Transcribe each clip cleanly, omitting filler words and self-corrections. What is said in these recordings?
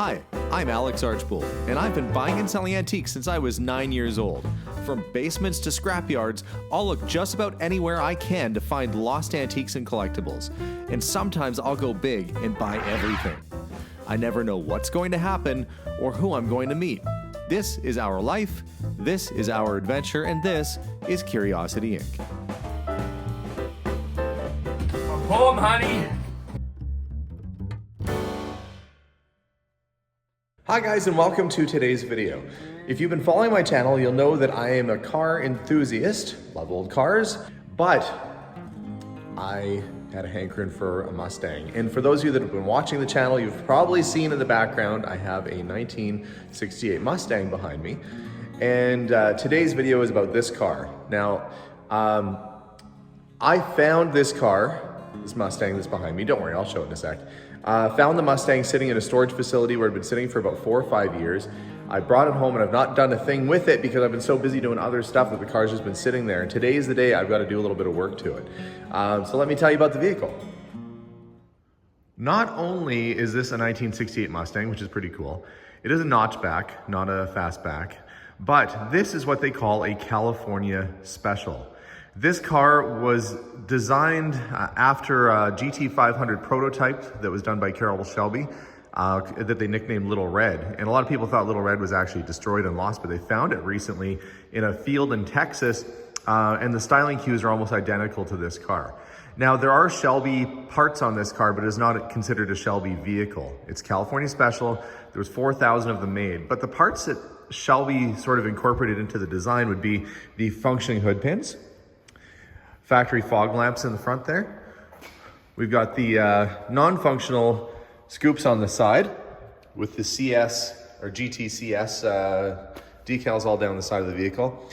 Hi, I'm Alex Archbold, and I've been buying and selling antiques since I was 9 years old. From basements to scrapyards, I'll look just about anywhere I can to find lost antiques and collectibles. And sometimes I'll go big and buy everything. I never know what's going to happen or who I'm going to meet. This is our life, this is our adventure, and this is Curiosity Inc. I'm home, honey. Hi guys, and welcome to today's video. If you've been following my channel, you'll know that I am a car enthusiast, love old cars, but I had a hankering for a Mustang. And for those of you that have been watching the channel, you've probably seen in the background, I have a 1968 Mustang behind me. And today's video is about this car. Now, I found this car, this Mustang that's behind me, don't worry, I'll show it in a sec. Found the Mustang sitting in a storage facility where it had been sitting for about 4 or 5 years. I brought it home and I've not done a thing with it because I've been so busy doing other stuff that the car's just been sitting there. And today is the day I've got to do a little bit of work to it. So let me tell you about the vehicle. Not only is this a 1968 Mustang, which is pretty cool, it is a notchback, not a fastback, but this is what they call a California Special. This car was designed after a GT500 prototype that was done by Carroll Shelby that they nicknamed Little Red. And a lot of people thought Little Red was actually destroyed and lost, but they found it recently in a field in Texas, and the styling cues are almost identical to this car. Now, there are Shelby parts on this car, but it is not considered a Shelby vehicle. It's California Special. There was 4,000 of them made, but the parts that Shelby sort of incorporated into the design would be the functioning hood pins, factory fog lamps in the front there. We've got the non-functional scoops on the side with the CS or GTCS decals all down the side of the vehicle.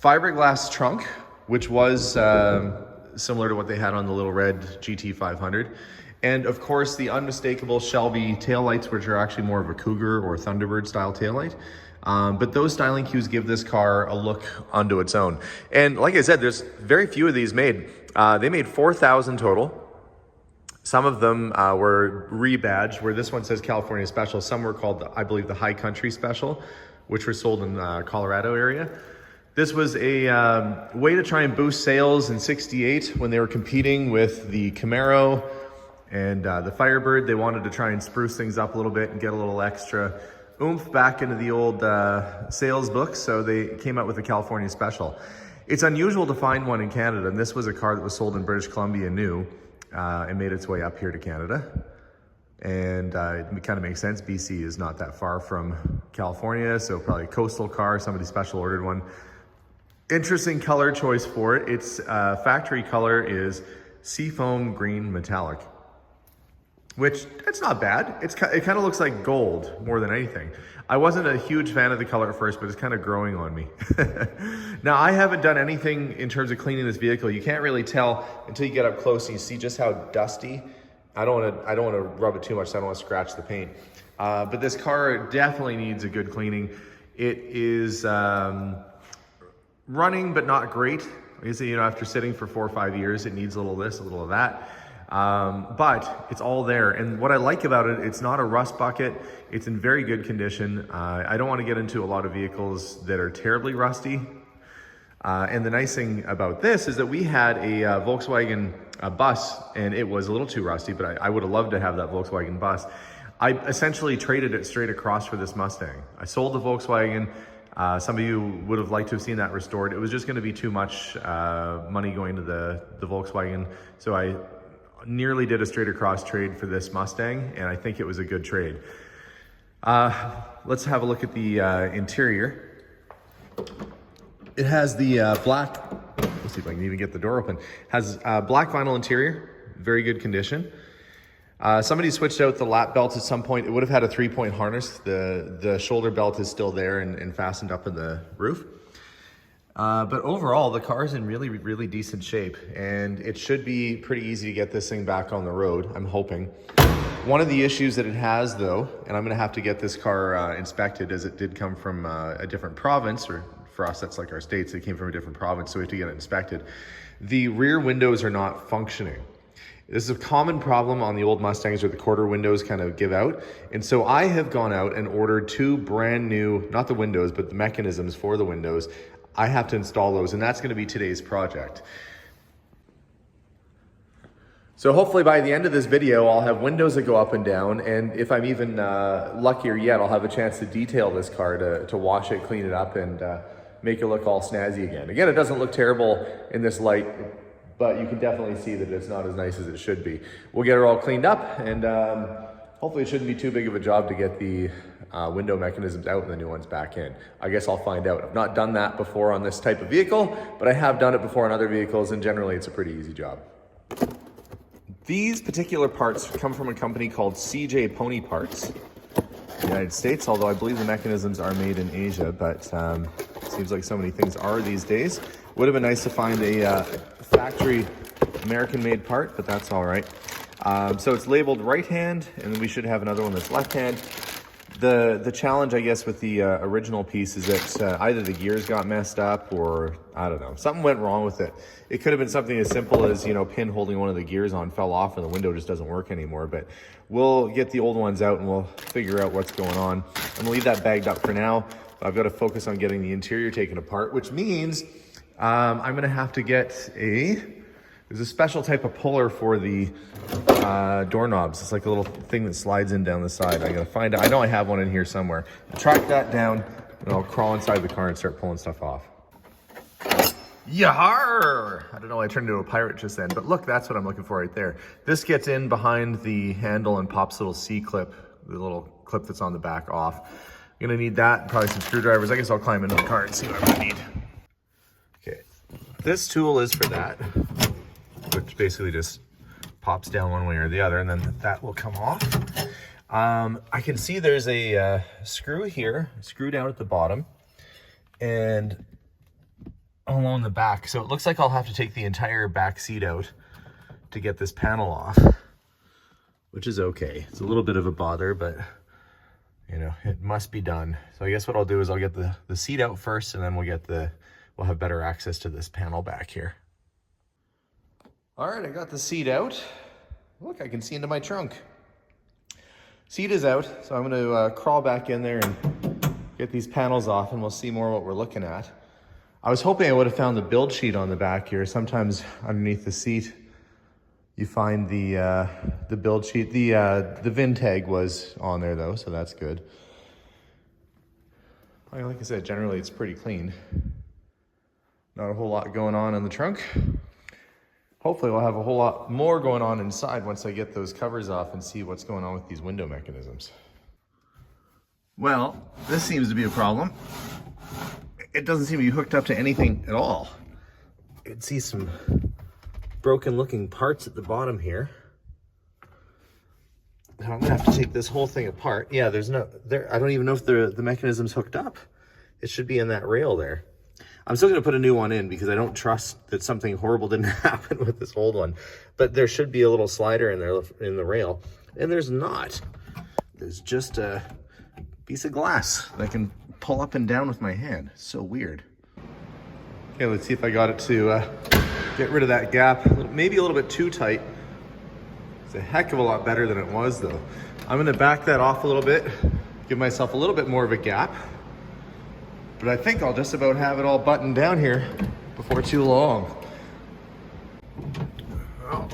Fiberglass trunk, which was similar to what they had on the Little Red GT500. And of course the unmistakable Shelby taillights, which are actually more of a Cougar or Thunderbird style taillight. But those styling cues give this car a look unto its own. And like I said, there's very few of these made. They made 4,000 total. Some of them were rebadged, where this one says California Special. Some were called, I believe, the High Country Special, which were sold in the Colorado area. This was a way to try and boost sales in '68 when they were competing with the Camaro and the Firebird. They wanted to try and spruce things up a little bit and get a little extra oomph back into the old sales books, so they came out with the California Special. It's unusual to find one in Canada, and this was a car that was sold in British Columbia new and made its way up here to Canada. And it kind of makes sense. BC is not that far from California, so probably a coastal car, somebody special ordered one. Interesting color choice for it. Its factory color is seafoam green metallic, which it's not bad. It kind of looks like gold more than anything. I wasn't a huge fan of the color at first, but it's kind of growing on me. Now, I haven't done anything in terms of cleaning this vehicle. You can't really tell until you get up close and you see just how dusty. I don't want to rub it too much, so I don't want to scratch the paint. But this car definitely needs a good cleaning. It is running, but not great. After sitting for 4 or 5 years, it needs a little of this, a little of that. But it's all there. And what I like about it, it's not a rust bucket. It's in very good condition. I don't want to get into a lot of vehicles that are terribly rusty. And the nice thing about this is that we had a Volkswagen bus, and it was a little too rusty, but I would have loved to have that Volkswagen bus. I essentially traded it straight across for this Mustang. I sold the Volkswagen. Some of you would have liked to have seen that restored. It was just going to be too much money going to the Volkswagen. So I nearly did a straight across trade for this Mustang, and I think it was a good trade. Let's have a look at the interior. It has the black, let's see if I can even get the door open, has black vinyl interior, very good condition. Somebody switched out the lap belts at some point. It would have had a 3-point harness. The shoulder belt is still there and fastened up in the roof. But overall, the car is in really, really decent shape, and it should be pretty easy to get this thing back on the road, I'm hoping. One of the issues that it has, though, and I'm going to have to get this car inspected, as it did come from a different province, or for us, that's like our states, it came from a different province, so we have to get it inspected. The rear windows are not functioning. This is a common problem on the old Mustangs where the quarter windows kind of give out. And so I have gone out and ordered 2 brand new, not the windows, but the mechanisms for the windows. I have to install those, and that's going to be today's project. So hopefully by the end of this video, I'll have windows that go up and down, and if I'm even luckier yet, I'll have a chance to detail this car to wash it, clean it up, and make it look all snazzy again. Again, it doesn't look terrible in this light, but you can definitely see that it's not as nice as it should be. We'll get it all cleaned up, and hopefully it shouldn't be too big of a job to get the window mechanisms out and the new ones back in. I guess I'll find out. I've not done that before on this type of vehicle, but I have done it before on other vehicles, and generally it's a pretty easy job. These particular parts come from a company called CJ Pony Parts, United States, although I believe the mechanisms are made in Asia, but seems like so many things are these days. Would have been nice to find a factory American-made part, but that's all right. So it's labeled right hand, and then we should have another one that's left hand. The challenge, I guess, with the original piece is that either the gears got messed up or, I don't know, something went wrong with it. It could have been something as simple as, you know, pin holding one of the gears on fell off and the window just doesn't work anymore. But we'll get the old ones out and we'll figure out what's going on. I'm gonna leave that bagged up for now. I've got to focus on getting the interior taken apart, which means I'm gonna have to get there's a special type of puller for the doorknobs. It's like a little thing that slides in down the side. I gotta find out. I know I have one in here somewhere. Track that down, and I'll crawl inside the car and start pulling stuff off. Yar! I don't know why I turned into a pirate just then, but look, that's what I'm looking for right there. This gets in behind the handle and pops the little C-clip, the little clip that's on the back off. I'm gonna need that, probably some screwdrivers. I guess I'll climb into the car and see what I'm gonna need. Okay, this tool is for that, which basically just pops down one way or the other, and then that will come off. I can see there's a screw here, screw down at the bottom, and along the back. So it looks like I'll have to take the entire back seat out to get this panel off, which is okay. It's a little bit of a bother, but you know, it must be done. So I guess what I'll do is I'll get the seat out first, and then we'll have better access to this panel back here. All right, I got the seat out. Look, I can see into my trunk. Seat is out, so I'm gonna crawl back in there and get these panels off, and we'll see more what we're looking at. I was hoping I would have found the build sheet on the back here. Sometimes underneath the seat, you find the build sheet. The VIN tag was on there though, so that's good. Like I said, generally it's pretty clean. Not a whole lot going on in the trunk. Hopefully we'll have a whole lot more going on inside once I get those covers off and see what's going on with these window mechanisms. Well, this seems to be a problem. It doesn't seem to be hooked up to anything at all. You can see some broken looking parts at the bottom here. Now I'm gonna have to take this whole thing apart. Yeah, there's no, I don't even know if the mechanism's hooked up. It should be in that rail there. I'm still gonna put a new one in because I don't trust that something horrible didn't happen with this old one. But there should be a little slider in there in the rail, and there's not. There's just a piece of glass that I can pull up and down with my hand. So weird. Okay, let's see if I got it to get rid of that gap. Maybe a little bit too tight. It's a heck of a lot better than it was though. I'm gonna back that off a little bit, give myself a little bit more of a gap. But I think I'll just about have it all buttoned down here before too long. Oh,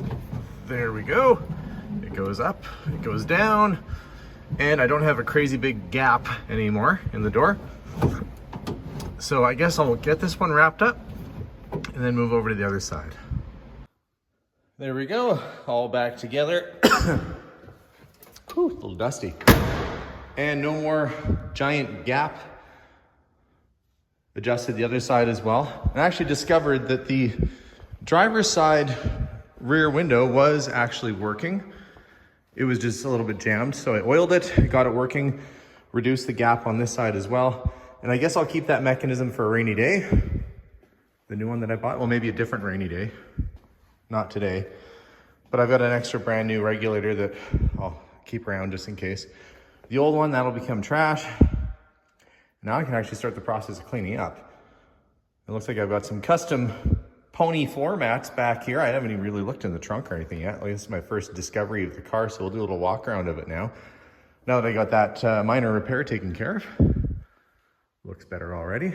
there we go. It goes up, it goes down, and I don't have a crazy big gap anymore in the door. So I guess I'll get this one wrapped up and then move over to the other side. There we go, all back together. Whew, a little dusty. And no more giant gap. Adjusted the other side as well. I actually discovered that the driver's side rear window was actually working. It was just a little bit jammed, so I oiled it, got it working, reduced the gap on this side as well. And I guess I'll keep that mechanism for a rainy day. The new one that I bought, well, maybe a different rainy day. Not today. But I've got an extra brand new regulator that I'll keep around just in case. The old one, that'll become trash. Now I can actually start the process of cleaning up. It looks like I've got some custom pony floor mats back here. I haven't even really looked in the trunk or anything yet. Like, this is my first discovery of the car, so we'll do a little walk around of it now. Now that I got that minor repair taken care of. Looks better already.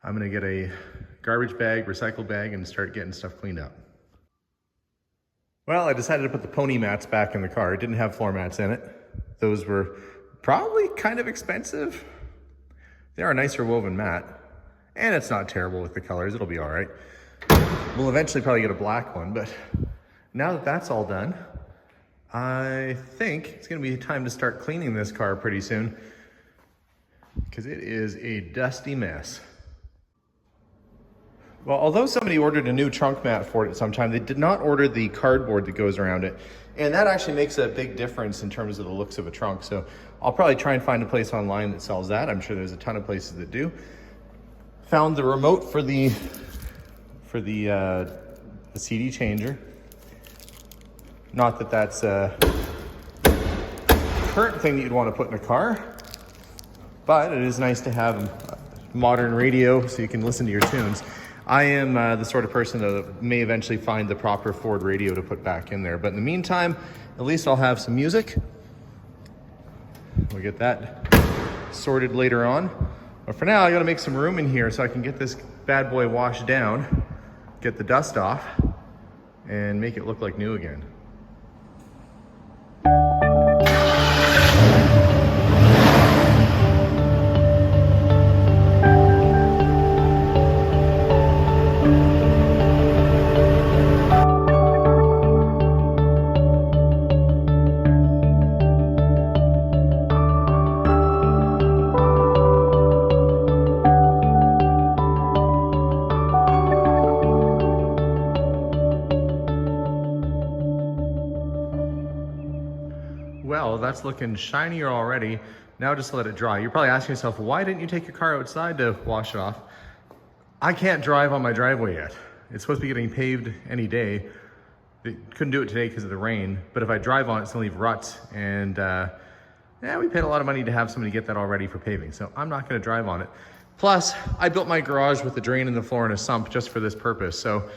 I'm gonna get a garbage bag, recycle bag, and start getting stuff cleaned up. Well, I decided to put the pony mats back in the car. It didn't have floor mats in it. Those were probably kind of expensive. They are a nicer woven mat, and it's not terrible with the colors. It'll be all right. We'll eventually probably get a black one, but now that that's all done, I think it's gonna be time to start cleaning this car pretty soon because it is a dusty mess. Well, although somebody ordered a new trunk mat for it at some time, they did not order the cardboard that goes around it. And that actually makes a big difference in terms of the looks of a trunk. So I'll probably try and find a place online that sells that. I'm sure there's a ton of places that do. Found the remote for the CD changer. Not that that's a current thing that you'd want to put in a car, but it is nice to have a modern radio so you can listen to your tunes. I am the sort of person that may eventually find the proper Ford radio to put back in there. But in the meantime, at least I'll have some music. We'll get that sorted later on. But for now, I gotta make some room in here so I can get this bad boy washed down, get the dust off, and make it look like new again. Well, that's looking shinier already. Now just let it dry. You're probably asking yourself, why didn't you take your car outside to wash it off? I can't drive on my driveway yet. It's supposed to be getting paved any day. They couldn't do it today because of the rain, but if I drive on it, it's gonna leave ruts. And yeah, we paid a lot of money to have somebody get that all ready for paving, so I'm not gonna drive on it. Plus, I built my garage with a drain in the floor and a sump just for this purpose. So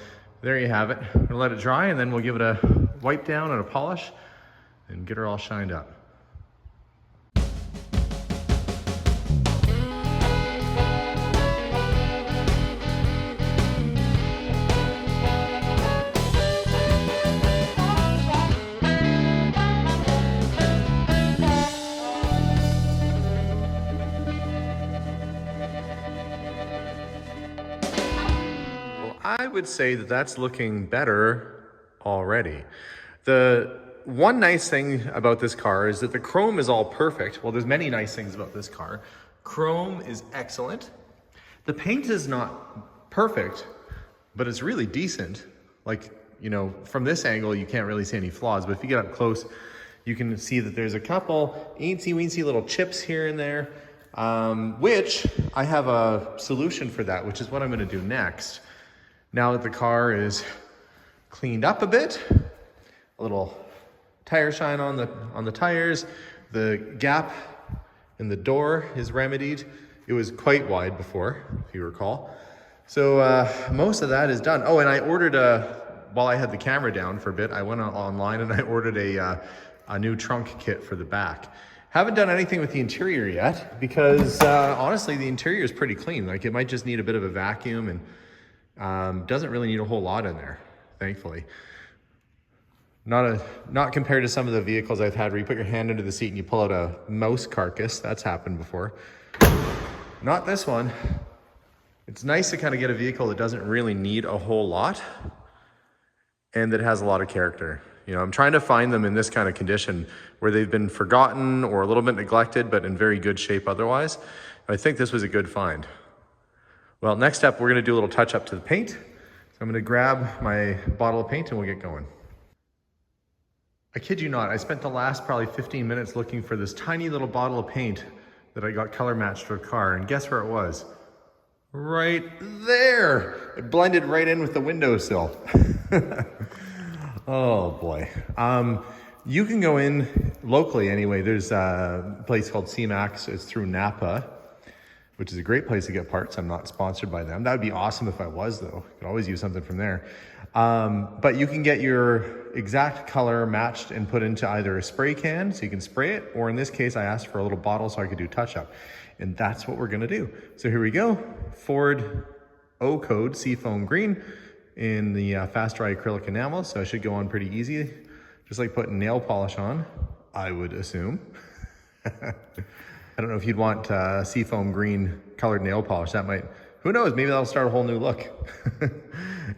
there you have it. I'm gonna let it dry and then we'll give it a wipe down and a polish and get her all shined up. I would say that that's looking better already. The one nice thing about this car is that the chrome is all perfect. Well, there's many nice things about this car. Chrome is excellent. The paint is not perfect, but it's really decent. Like, you know, from this angle, you can't really see any flaws, but if you get up close, you can see that there's a couple eensy-weensy little chips here and there, which I have a solution for that, which is what I'm gonna do next. Now that the car is cleaned up a bit, a little tire shine on the tires, the gap in the door is remedied. It was quite wide before, if you recall. So most of that is done. Oh, and I ordered while I had the camera down for a bit, I went online and I ordered a new trunk kit for the back. Haven't done anything with the interior yet because honestly, the interior is pretty clean. Like, it might just need a bit of a vacuum and doesn't really need a whole lot in there, thankfully. Not compared to some of the vehicles I've had where you put your hand under the seat and you pull out a mouse carcass. That's happened before. Not this one. It's nice to kind of get a vehicle that doesn't really need a whole lot and that has a lot of character. You know, I'm trying to find them in this kind of condition where they've been forgotten or a little bit neglected, but in very good shape otherwise. I think this was a good find. Well, next up, we're gonna do a little touch up to the paint. So I'm gonna grab my bottle of paint and we'll get going. I kid you not, I spent the last probably 15 minutes looking for this tiny little bottle of paint that I got color matched to a car, and guess where it was? Right there. It blended right in with the windowsill. Oh boy. You can go in locally anyway. There's a place called C-Max. It's through Napa, which is a great place to get parts. I'm not sponsored by them. That would be awesome if I was, though. Could always use something from there. But you can get your exact color matched and put into either a spray can so you can spray it, or in this case, I asked for a little bottle so I could do touch up. And that's what we're gonna do. So here we go. Ford O code Seafoam Green in the fast dry acrylic enamel. So it should go on pretty easy. Just like putting nail polish on, I would assume. I don't know if you'd want seafoam green colored nail polish. That might, who knows, maybe that'll start a whole new look.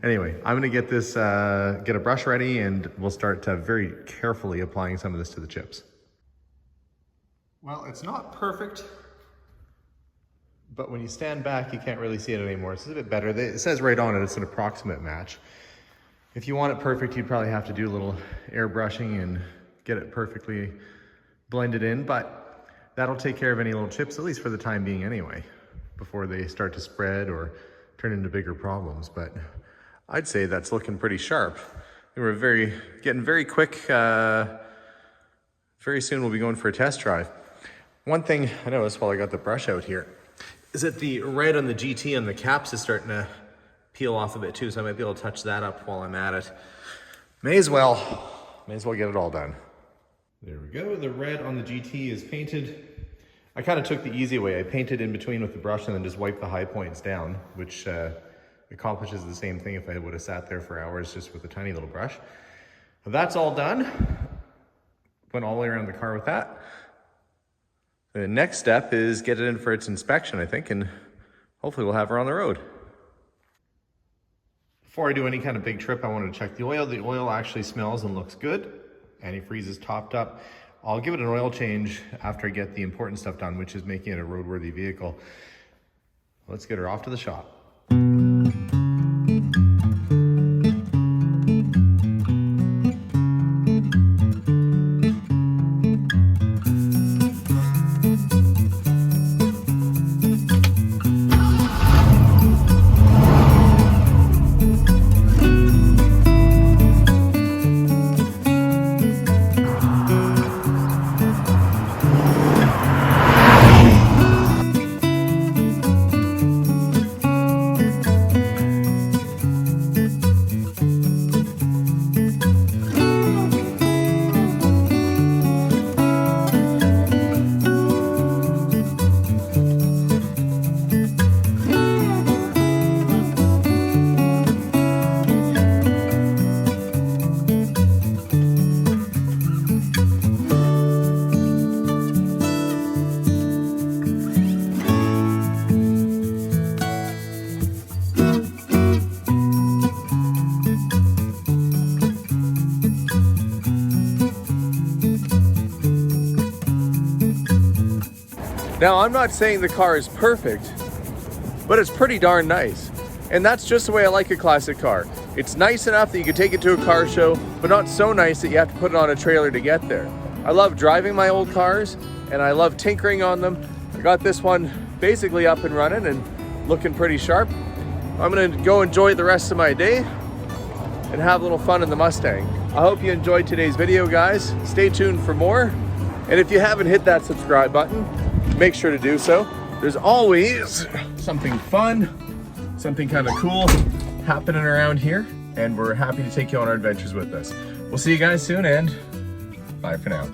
Anyway, I'm gonna get this, get a brush ready, and we'll start very carefully applying some of this to the chips. Well, it's not perfect, but when you stand back, you can't really see it anymore. It's a bit better. It says right on it, it's an approximate match. If you want it perfect, you'd probably have to do a little airbrushing and get it perfectly blended in, but that'll take care of any little chips, at least for the time being anyway, before they start to spread or turn into bigger problems. But I'd say that's looking pretty sharp. We're getting very quick. Very soon we'll be going for a test drive. One thing I noticed while I got the brush out here is that the red on the GT on the caps is starting to peel off a bit too, so I might be able to touch that up while I'm at it. May as well get it all done. There we go, the red on the GT is painted. I kind of took the easy way. I painted in between with the brush and then just wiped the high points down, which accomplishes the same thing if I would have sat there for hours just with a tiny little brush. That's all done. Went all the way around the car with that. The next step is get it in for its inspection, I think, and hopefully we'll have her on the road. Before I do any kind of big trip, I wanted to check the oil. The oil actually smells and looks good. Antifreeze is topped up. I'll give it an oil change after I get the important stuff done, which is making it a roadworthy vehicle. Let's get her off to the shop. Now, I'm not saying the car is perfect, but it's pretty darn nice. And that's just the way I like a classic car. It's nice enough that you can take it to a car show, but not so nice that you have to put it on a trailer to get there. I love driving my old cars, and I love tinkering on them. I got this one basically up and running and looking pretty sharp. I'm gonna go enjoy the rest of my day and have a little fun in the Mustang. I hope you enjoyed today's video, guys. Stay tuned for more. And if you haven't hit that subscribe button, make sure to do so. There's always something fun, something kind of cool happening around here, and we're happy to take you on our adventures with us. We'll see you guys soon, and bye for now.